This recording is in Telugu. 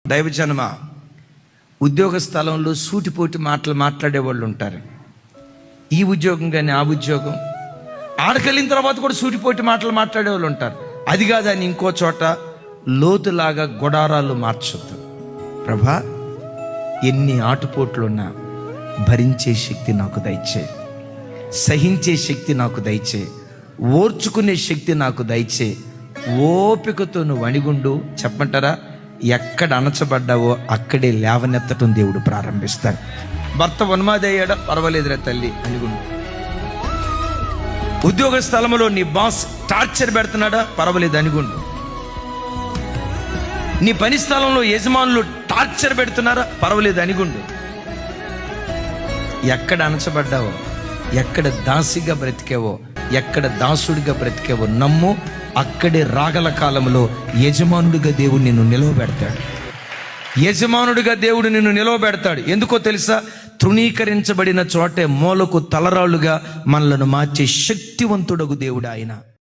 దైవజనమ, ఉద్యోగ స్థలంలో సూటిపోటి మాటలు మాట్లాడే వాళ్ళు ఉంటారు. ఈ ఉద్యోగం కానీ ఆ ఉద్యోగం, ఆడకెళ్ళిన తర్వాత కూడా సూటిపోటి మాటలు మాట్లాడే వాళ్ళు ఉంటారు. అది కాదని ఇంకో చోట లోతులాగా గుడారాలు మార్చొద్దు. ప్రభా, ఎన్ని ఆటుపోట్లున్నా భరించే శక్తి నాకు దయచే, సహించే శక్తి నాకు దయచే, ఓర్చుకునే శక్తి నాకు దయచే. ఓపికతో నువ్వు అణిగుండు. చెప్పంటారా, ఎక్కడ అణచబడ్డావో అక్కడే లేవనెత్తటం దేవుడు ప్రారంభిస్తాడు. భర్త ఉన్మాది అయ్యాడా, పర్వాలేదురా తల్లి, అణిగుండు. ఉద్యోగ స్థలంలో నీ బాస్ టార్చర్ పెడుతున్నాడా, పర్వాలేదు, అణిగుండు. నీ పని స్థలంలో యజమానులు టార్చర్ పెడుతున్నారా, పర్వాలేదు, అణిగుండు. ఎక్కడ అణచబడ్డావో, ఎక్కడ దాసిగా బ్రతికేవో, ఎక్కడ దాసుడిగా బ్రతికేవో నమ్ము, అక్కడే రాగల కాలంలో యజమానుడిగా దేవుడు నిన్ను నిలవబెడతాడు. యజమానుడిగా దేవుడు నిన్ను నిలవబెడతాడు. ఎందుకో తెలుసా? తృణీకరించబడిన చోటే మూలకు తలరాళ్ళుగా మనలను మార్చే శక్తివంతుడగు దేవుడు ఆయన.